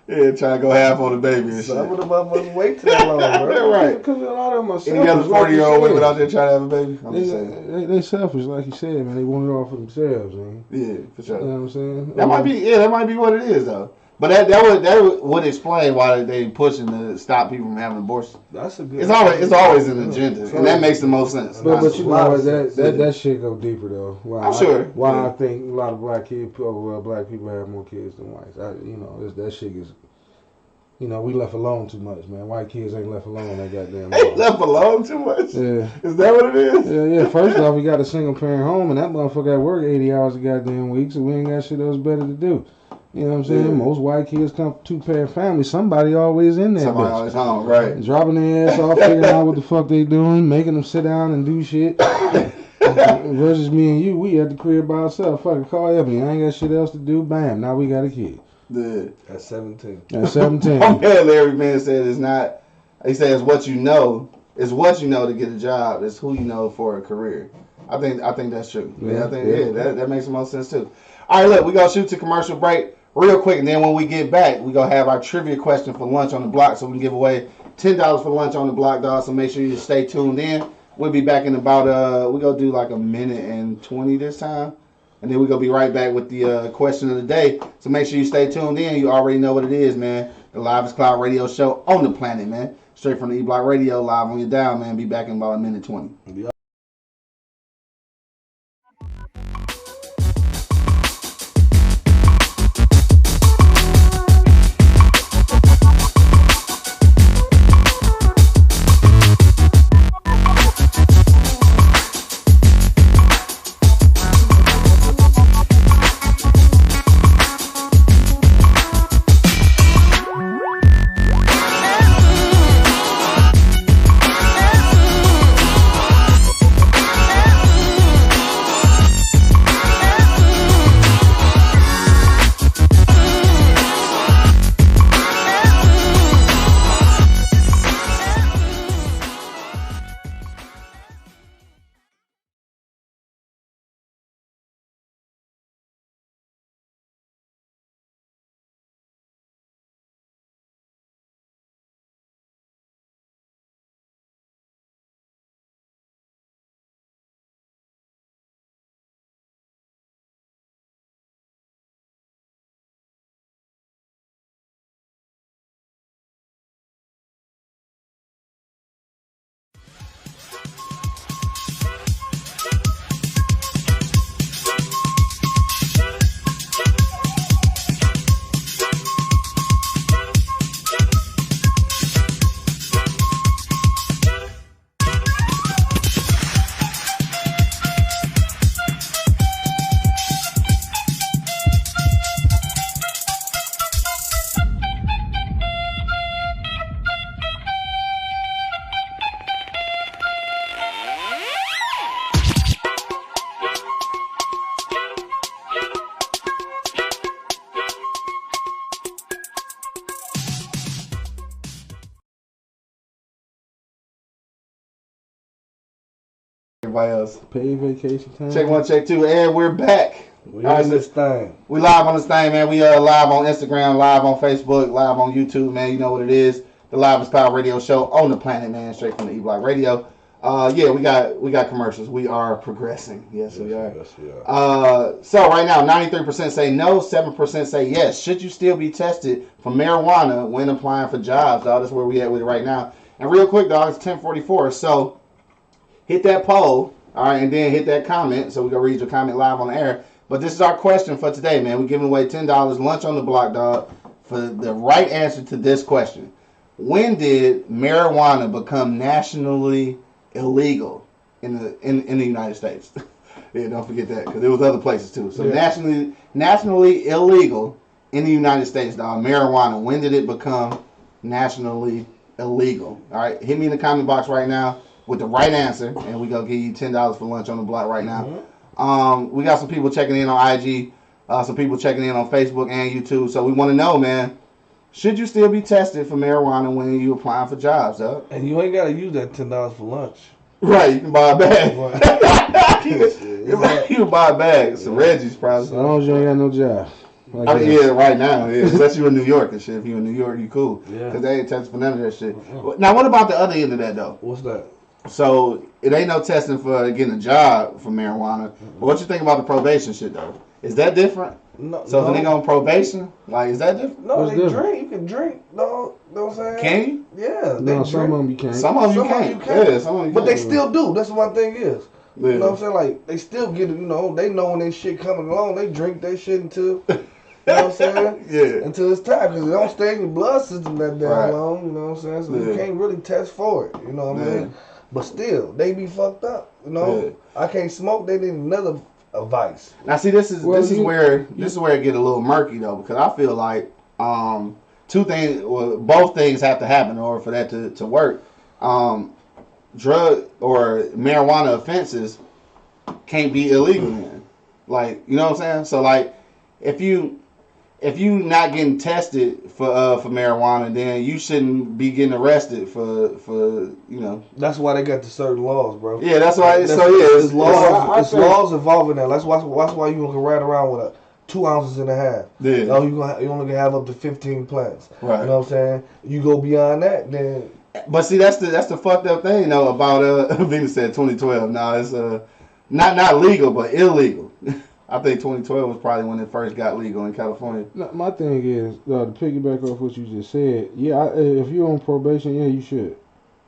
Yeah, trying to go half on the baby and shit. Some of the motherfuckers wait too long, bro. Right. Because a lot of them are selfish. And you got the 40-year-old women out there trying to have a baby? I'm just saying. They selfish, like you said, man. They want it all for themselves, man. Yeah, for sure. You know what I'm saying? That might be what it is, though. But that would explain why they pushing to stop people from having abortions. That's a good. It's always an agenda, and that makes the most sense. But you know what? That shit go deeper though. I'm sure. Why I think a lot of black people have more kids than whites. That shit is. You know, we left alone too much, man. White kids ain't left alone. That goddamn. They left alone too much. Yeah. Is that what it is? Yeah. First off, we got a single parent home, and that motherfucker at work 80 hours a goddamn week, so we ain't got shit else better to do. You know what I'm saying? Yeah. Most white kids come from 2-parent families. Somebody always in there. Somebody always home, right? Dropping their ass off, figuring out what the fuck they doing, making them sit down and do shit. Versus me and you, we at the crib by ourselves. Fucking call Ebony. I ain't got shit else to do. Bam. Now we got a kid. Yeah. At 17. At 17. I'm glad Larry Man said it's not. He said it's what you know. It's what you know to get a job. It's who you know for a career. I think that's true. Yeah, that makes the most sense too. All right, look, we gonna shoot to commercial break. real quick, and then when we get back, we gonna have our trivia question for lunch on the block, so we can give away $10 for lunch on the block, dog. So make sure you stay tuned in. We'll be back in about we gonna do like a minute and 20 this time, and then we gonna be right back with the question of the day. So make sure you stay tuned in. You already know what it is, man. The Live is Cloud radio show on the planet, man. Straight from the E Block Radio, live on your dial, man. Be back in about a minute 20. Yeah. Everybody else. Paid vacation time. Check 1, check 2, and we're back. We on this thing. We live on this thing, man. We live on Instagram, live on Facebook, live on YouTube, man. You know what it is. The Live is Cloud radio show on the planet, man. Straight from the E Block Radio. Yeah, we got commercials. We are progressing. Yes, we are. Yes, we are. So right now, 93% say no, 7% say yes. Should you still be tested for marijuana when applying for jobs, dog? That's where we at with it right now. And real quick, dog, it's 10:44. So hit that poll, all right, and then hit that comment so we can read your comment live on the air. But this is our question for today, man. We're giving away $10 lunch on the block, dog, for the right answer to this question. When did marijuana become nationally illegal in the United States? Yeah, don't forget that, because there was other places too. So yeah. nationally illegal in the United States, dog. Marijuana. When did it become nationally illegal? All right, hit me in the comment box right now with the right answer, and we gonna give you $10 for lunch on the block right now. Mm-hmm. We got some people checking in on IG, some people checking in on Facebook and YouTube. So we want to know, man, should you still be tested for marijuana when you applying for jobs, huh? And you ain't gotta use that $10 for lunch. Right, you can buy a bag. You can buy a bag. Some Reggie's probably. As long as you ain't got no job. Yeah, right now. Yeah. Unless you're in New York and shit. If you're in New York, you cool. Yeah. Because they ain't testing for none of that shit. Mm-hmm. Now, what about the other end of that, though? What's that? So, it ain't no testing for getting a job for marijuana. Mm-hmm. But what you think about the probation shit, though? Is that different? No. So, if a nigga on probation, like, is that different? No, they drink. You can drink. No, know what I'm saying? Can you? Yeah. No, some of them you can't. Some of them you can't. Yeah, some of them you But can't. they still do. That's what my thing is. Yeah. You know what I'm saying? Like, they still get it, you know, they know when they shit coming along, they drink that shit until, you know what I'm saying? Yeah. Until it's time, because it don't stay in your blood system that damn long, you know what I'm saying? So yeah. you can't really test for it, you know what I mean? But still, they be fucked up, you know? Yeah. I can't smoke, they need another vice. Now, see, this is where it get a little murky, though, because I feel like both things have to happen in order for that to work. Drug or marijuana offenses can't be illegal then. Like, you know what I'm saying? So like if you not getting tested for marijuana, then you shouldn't be getting arrested for you know. That's why they got the certain laws, bro. Yeah, that's why. It's laws involving that. That's why you can ride around with 2 ounces and a half. Yeah. No, you only can have up to 15 plants. Right. You know what I'm saying? You go beyond that, then. But see, that's the fucked up thing, you know, about Venus said 2012. No, it's not legal, but illegal. I think 2012 was probably when it first got legal in California. No, my thing is to piggyback off what you just said. Yeah, if you're on probation, yeah, you should.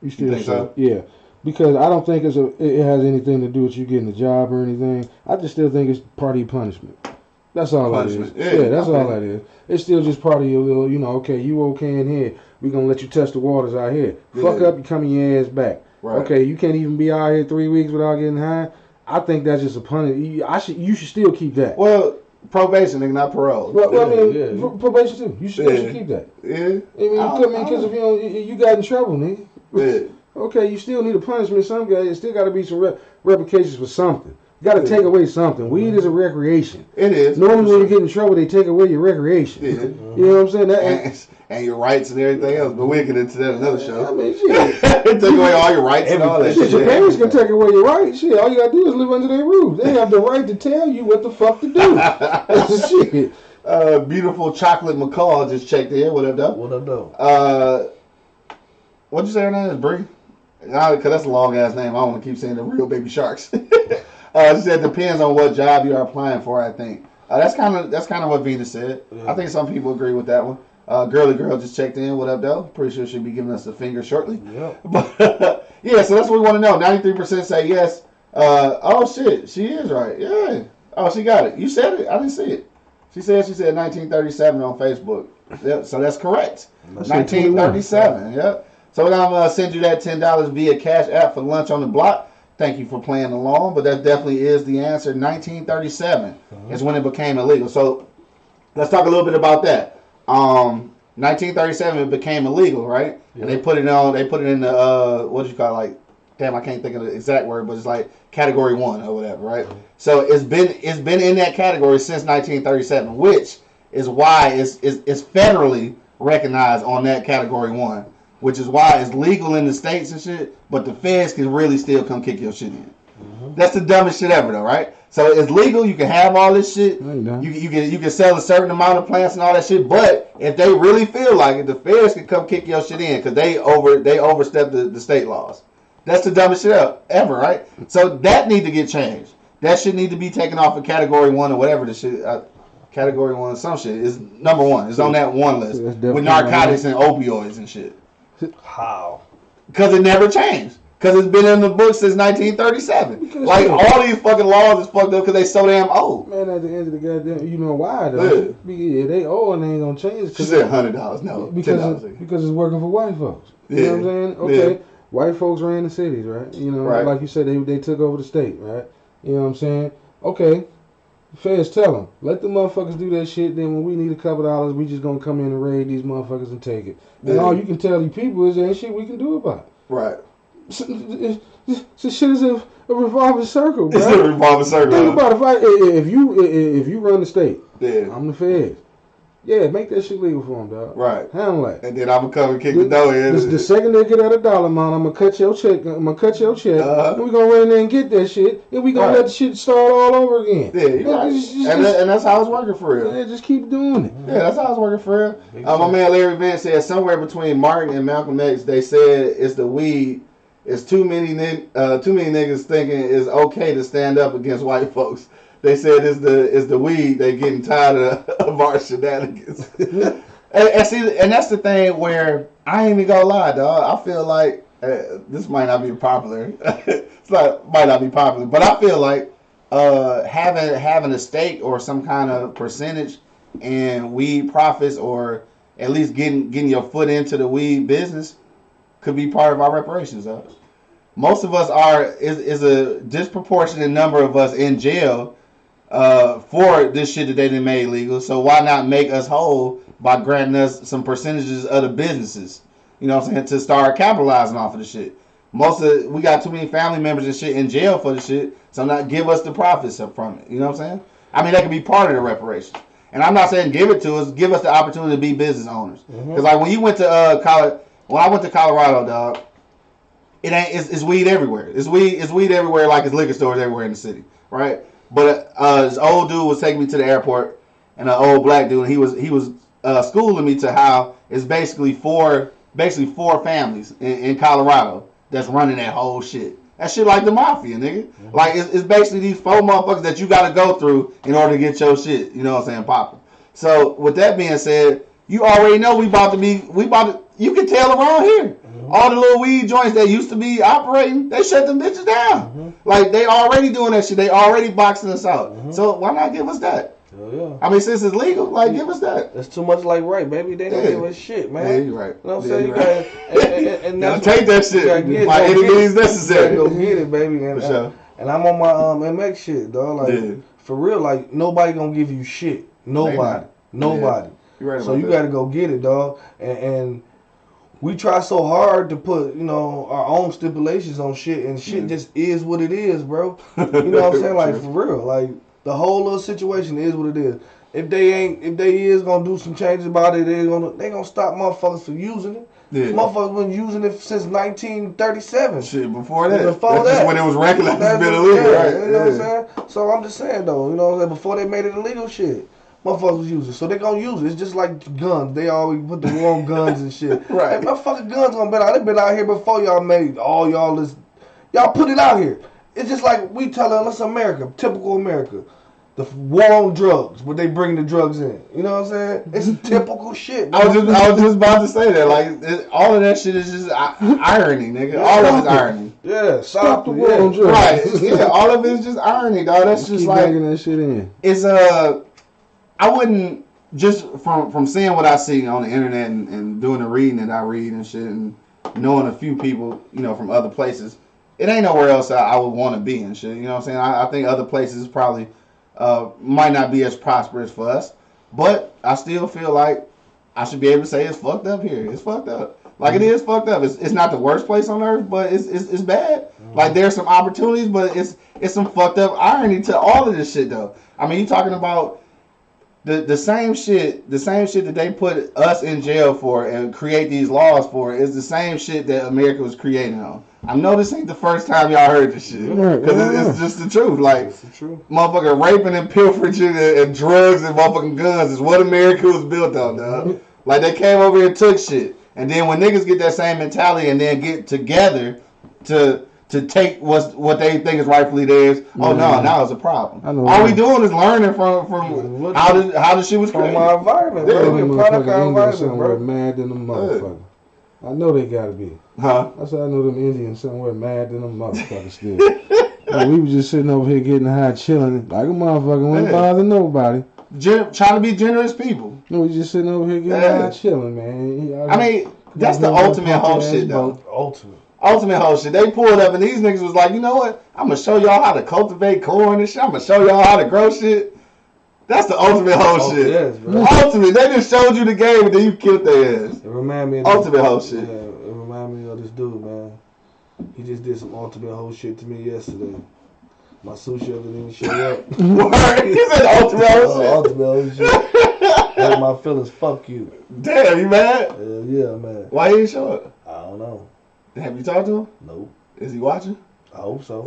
You still think should. so? Yeah, because I don't think it has anything to do with you getting a job or anything. I just still think it's part of your punishment. That's all Punishment. that is. Yeah, that's okay. all that is. It's still just part of your little, okay, you okay in here. We're going to let you test the waters out here. Yeah. Fuck up, you coming your ass back. Right. Okay, you can't even be out here 3 weeks without getting high. I think that's just a punishment. You should still keep that. Well, probation, nigga, not parole. Well, I mean, probation too. You still should keep that. Yeah. Because if you got in trouble, nigga. Yeah. Okay, you still need a punishment. Some guys, it still got to be some replications for something. You got to take away something. Weed is a recreation. It is. Normally, when you get in trouble, they take away your recreation. Yeah. You know what I'm saying? And your rights and everything else. But we'll get into that another show. I mean, shit. Take away all your rights and all that Shit, shit. your parents can take away your rights. Shit, all you got to do is live under their roof. They have the right to tell you what the fuck to do. Shit. Beautiful Chocolate McCall just checked in. What up, though? What up, though? What'd you say her name is? Bree? Because that's a long ass name. I don't want to keep saying the real baby sharks. She said depends on what job you are applying for. I think that's kind of what Venus said. Yeah. I think some people agree with that one. Girly girl just checked in. What up, though? Pretty sure she'll be giving us the finger shortly. Yep. But yeah, so that's what we want to know. 93% say yes. Oh shit, she is right. Yeah. Oh, she got it. You said it. I didn't see it. She said 1937 on Facebook. Yep. So that's correct. 1937. Yep. So we're gonna send you that $10 via Cash App for lunch on the block. Thank you for playing along, but that definitely is the answer. 1937 is when it became illegal. So let's talk a little bit about that. 1937 it became illegal, right? Yeah. And they put it in the what do you call it? Like, damn, I can't think of the exact word, but it's like category 1 or whatever, right? So it's been in that category since 1937, which is why it's federally recognized on that category 1. Which is why it's legal in the states and shit, but the feds can really still come kick your shit in. That's the dumbest shit ever, though, right? So it's legal. You can have all this shit. You can sell a certain amount of plants and all that shit. But if they really feel like it, the feds can come kick your shit in because they overstep the state laws. That's the dumbest shit ever, right? So that need to get changed. That shit need to be taken off of category 1 or whatever the shit. Category 1, some shit is number 1. It's on that one list with narcotics and opioids and shit. How? Because it never changed. Because it's been in the book since 1937. Like, all these fucking laws is fucked up because they so damn old. Man, at the end of the goddamn, you know why, though? Yeah, they old and they ain't going to change. She said $100. No, because it's working for white folks. You know what I'm saying? Okay, white folks ran the cities, right? You know, like you said, they took over the state, right? You know what I'm saying? Okay. Feds tell them, let the motherfuckers do that shit. Then when we need a couple dollars, we just gonna come in and raid these motherfuckers and take it. And all you can tell these people is there ain't shit we can do about it. Right. So shit is a revolving circle, bro. It's a revolving circle. Think about it. If you run the state, yeah, I'm the feds. Yeah, make that shit legal for them, dog. Right. Handle that. And then I'm gonna come and kick the door in. The second they get out a dollar amount, I'm gonna cut your check. And we gonna run in there and get that shit, and we gonna let the shit start all over again. Yeah, you're right. And that's how it's working for real. Yeah, just keep doing it. Yeah, that's how it's working for real. My man Larry Vance said somewhere between Martin and Malcolm X, they said it's the weed. It's too many niggas thinking it's okay to stand up against white folks. They said it's the weed. They getting tired of our shenanigans. and that's the thing where I ain't even gonna lie, dog. I feel like this might not be popular. Might not be popular, but I feel like having a stake or some kind of percentage in weed profits, or at least getting your foot into the weed business, could be part of our reparations, though. Most of us is a disproportionate number of us in jail for this shit that they done made legal. So why not make us whole by granting us some percentages of the businesses? You know what I'm saying? To start capitalizing off of the shit. We got too many family members and shit in jail for the shit, so not give us the profits from it. You know what I'm saying? I mean, that could be part of the reparations. And I'm not saying give it to us, give us the opportunity to be business owners. Because like when you went to college, when I went to Colorado, dog, it's weed everywhere. It's weed everywhere, like it's liquor stores everywhere in the city, right? But this old dude was taking me to the airport, and an old black dude. And he was schooling me to how it's basically four families in Colorado that's running that whole shit. That shit like the mafia, nigga. Mm-hmm. Like it's basically these 4 motherfuckers that you got to go through in order to get your shit. You know what I'm saying, popping. So with that being said, you already know we about to. You can tell around here. Mm-hmm. All the little weed joints that used to be operating, they shut them bitches down. Mm-hmm. Like they already doing that shit. They already boxing us out. Mm-hmm. So why not give us that? Hell yeah. I mean, since it's legal, like give us that. That's too much like right, baby. They don't give us shit, man. Yeah, you're right. You know what I'm saying? You gotta, and that's take that shit. By any means necessary. Go get it, baby. And, for sure. And I'm on my MX shit, dog. Like for real, like nobody gonna give you shit. Nobody. Yeah. You're right. So you gotta go get it, dog. And we try so hard to put, our own stipulations on shit, and shit just is what it is, bro. You know what I'm saying? Like for real, like. The whole little situation is what it is. If they is gonna do some changes about it, they gonna stop motherfuckers from using it. Yeah. Motherfuckers been using it since 1937. Shit, before that. Just when it was recognized as being illegal, right? You know what I'm saying? So I'm just saying though, you know what I'm saying? Before they made it illegal, shit, motherfuckers was using it. So they gonna use it. It's just like guns. They always put the war on guns and shit. Right. Hey, motherfucking guns gonna been out. They been out here before y'all made all y'all this. Y'all put it out here. It's just like we telling us America, typical America. The war on drugs, but they bring the drugs in. You know what I'm saying? It's typical shit. I was just about to say that. Like all of that shit is just irony, nigga. All of it's irony. Yeah, stop the war on drugs. Right? Yeah, all of it's just irony, dog. That's just like bringing that shit in. It's I wouldn't just from seeing what I see on the internet and doing the reading that I read and shit and knowing a few people, from other places. It ain't nowhere else I would want to be and shit. You know what I'm saying? I think other places probably. Might not be as prosperous for us, but I still feel like I should be able to say it's fucked up here. It's fucked up. Like it is fucked up. It's not the worst place on earth, but it's bad. Mm-hmm. Like there's some opportunities, but it's some fucked up irony to all of this shit though. I mean, you talking about the same shit that they put us in jail for and create these laws for is the same shit that America was creating on. I know this ain't the first time y'all heard this shit, because it's just the truth. Like, motherfucking raping and pilfering and drugs and motherfucking guns is what America was built on, dog. Like, they came over here and took shit. And then when niggas get that same mentality and then get together to take what they think is rightfully theirs, now it's a problem. All we doing is learning from how the shit was created. From our environment, bro. We a product of our environment, bro. Mad than a motherfucker. I know they gotta be. Huh? I said I know them Indians somewhere mad than a motherfucker still. Like, we was just sitting over here getting high, chilling like a motherfucker. Wouldn't bother nobody. Trying to be generous people. No, we just sitting over here getting high, chilling, man. I mean, that's the ultimate whole shit, though. Ultimate whole shit. They pulled up and these niggas was like, you know what? I'm gonna show y'all how to cultivate corn and shit. I'm gonna show y'all how to grow shit. That's the ultimate whole shit. Yes, bro. Ultimate. They just showed you the game and then you killed their ass. It remind me of ultimate whole shit. Yeah, it remind me of this dude, man. He just did some ultimate whole shit to me yesterday. My sushi didn't even show up. What? He said ultimate whole shit. Ultimate whole shit. Hurt my feelings. Fuck you. Damn, you mad? Yeah, man. Why he didn't show up? I don't know. Have you talked to him? Nope. Is he watching? I hope so.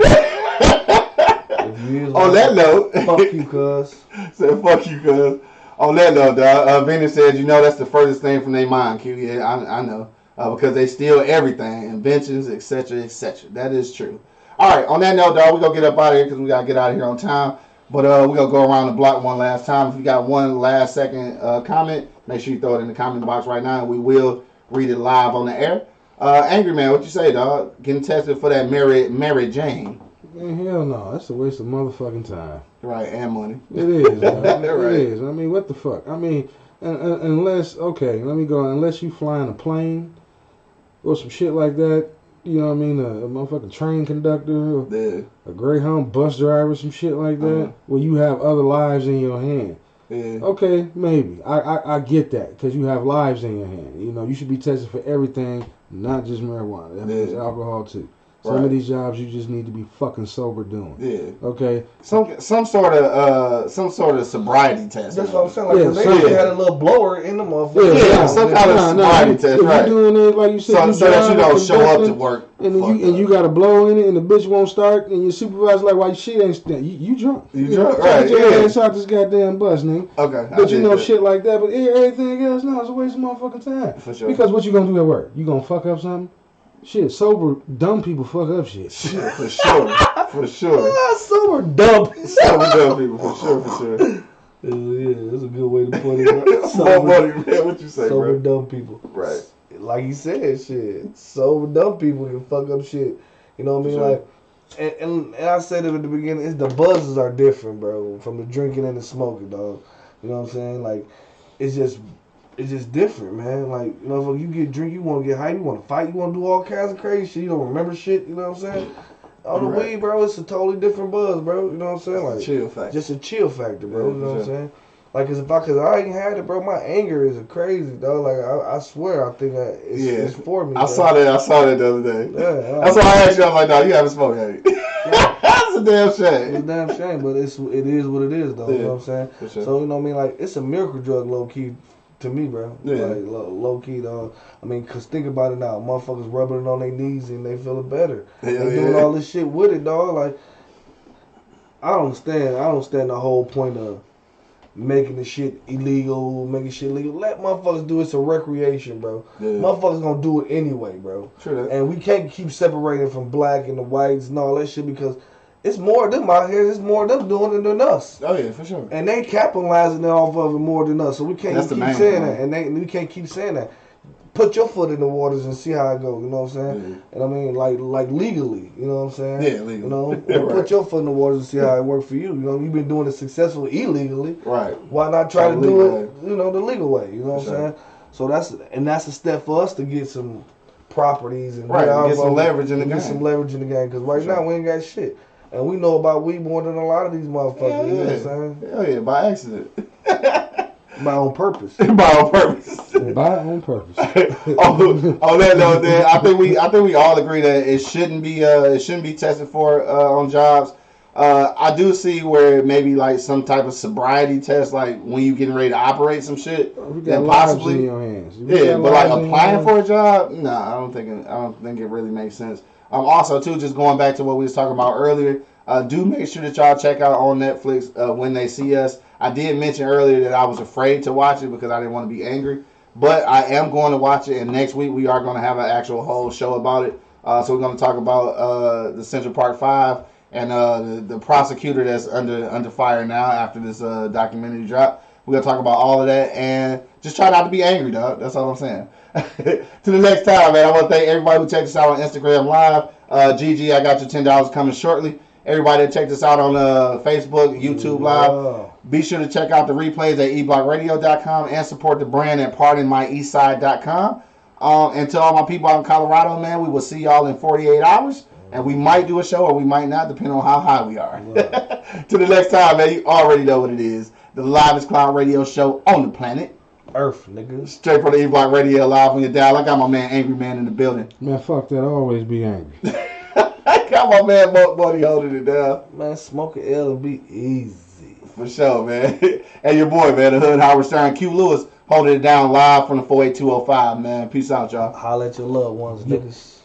On that note, fuck you, cuz. Said fuck you, cuz. On that note, dog, Vinny said, that's the furthest thing from their mind, Q. Yeah, I know. Because they steal everything, inventions, etc., etc. That is true. All right, on that note, dog, we're going to get up out of here because we got to get out of here on time. But we're going to go around the block one last time. If you got one last second comment, make sure you throw it in the comment box right now, and we will read it live on the air. Angry Man, what you say, dog? Getting tested for that Mary Jane. Man, hell no. That's a waste of motherfucking time. Right, and money. It is, man. Right. It is. I mean, what the fuck? I mean, unless you flying a plane or some shit like that, you know what I mean, a motherfucking train conductor or a Greyhound bus driver, some shit like that, where you have other lives in your hand. Yeah. Okay, maybe. I get that, because you have lives in your hand. You should be tested for everything, not just marijuana. That means alcohol, too. Some of these jobs you just need to be fucking sober doing. Yeah. Okay. Some sort of sobriety test. That's what I'm saying. Like, they had a little blower in the motherfucker. Yeah, some kind of sobriety test, right? You doing it like you said, so that you don't show up to work. And you got a blow in it, and the bitch won't start, and your supervisor like, why shit ain't stand? You drunk? You drunk, right? Get your ass out this goddamn bus, nigga. Okay. But you know shit like that. But everything else, no, it's a waste of motherfucking time. For sure. Because what you gonna do at work? You gonna fuck up something? Shit, sober dumb people fuck up shit. For sure. For sure. Sober dumb people. Sober dumb people. For sure. Yeah, that's a good way to put it. Sober, man, what you say, sober bro? dumb people. Right. Like you said, shit. Sober dumb people can fuck up shit. You know what I mean? Sure. Like, and I said it at the beginning. It's the buzzes are different, bro, from the drinking and the smoking, dog. You know what I'm saying? Like, it's just different, man. Like, you know, if you get drink, you want to get high, you want to fight, you want to do all kinds of crazy shit. You don't remember shit. You know what I'm saying? On the weed, bro, it's a totally different buzz, bro. You know what I'm saying? Like, chill factor. Just a chill factor, bro. Yeah, you know what I'm saying? Like, cause I ain't had it, bro. My anger is crazy, dog. Like, I swear, I think it's for me. I saw that the other day. Yeah, that's why I asked you. I was like, no, you haven't smoked, have you? That's a damn shame. It's a damn shame, but it is what it is, though. Yeah, you know what I'm saying? sure. So you know what I mean? Like, it's a miracle drug, low key, to me, bro. Yeah. Like low key, dog. I mean, cause think about it now, motherfuckers rubbing it on their knees and they feeling better. They doing all this shit with it, dog. Like, I don't understand the whole point of making the shit illegal, making shit legal. Let motherfuckers do it. It's a recreation, bro. Yeah. Motherfuckers gonna do it anyway, bro. True that. And we can't keep separating from black and the whites and all that shit because it's more of them out here. It's more of them doing it than us. Oh yeah, for sure. And they capitalizing off of it more than us. So we can't keep saying that. And we can't keep saying that. Put your foot in the waters and see how it goes. You know what I'm saying? Yeah. And I mean, like legally. You know what I'm saying? Yeah, legally. You know, put your foot in the waters and see how it works for you. You know, you've been doing it successfully illegally. Right. Why not try to do it? You know, the legal way. You know what I'm saying? So that's a step for us to get some properties and get some leverage in the game. Get some leverage in the game because right now we ain't got shit. And we know about weed more than a lot of these motherfuckers. Yeah, you know what I'm saying? Hell yeah, by accident. By on purpose. By on purpose. By on purpose. on that note, then I think we all agree that it shouldn't be tested for on jobs. I do see where maybe like some type of sobriety test, like when you getting ready to operate some shit. That possibly in your hands. Yeah, but like applying for a job, I don't think it really makes sense. Also too, just going back to what we was talking about earlier, do make sure that y'all check out on Netflix When They See Us. I did mention earlier that I was afraid to watch it because I didn't want to be angry, but I am going to watch it, and next week we are going to have an actual whole show about it. So we're going to talk about the Central Park 5 and the prosecutor that's under fire now after this documentary drop. We're going to talk about all of that and just try not to be angry, dog. That's all I'm saying. To the next time, man, I want to thank everybody who checked us out on Instagram Live. Gigi, I got your $10 coming shortly. Everybody that checked us out on Facebook, YouTube Live. Be sure to check out the replays at eblockradio.com and support the brand at pardonmyeastside.com. And to all my people out in Colorado, man, we will see y'all in 48 hours. And we might do a show or we might not, depending on how high we are. To the next time, man, you already know what it is. The livest cloud radio show on the planet. Earth, nigga. Straight from the E-Block Radio live on your dial. I got my man Angry Man in the building. Man, fuck that. Always be angry. I got my man Buck Buddy holding it down. Man, smoking L and be easy. For sure, man. And your boy, man, the Hood Howard Stern, Q Lewis, holding it down live from the 48205, man. Peace out, y'all. Holla at your loved ones, niggas.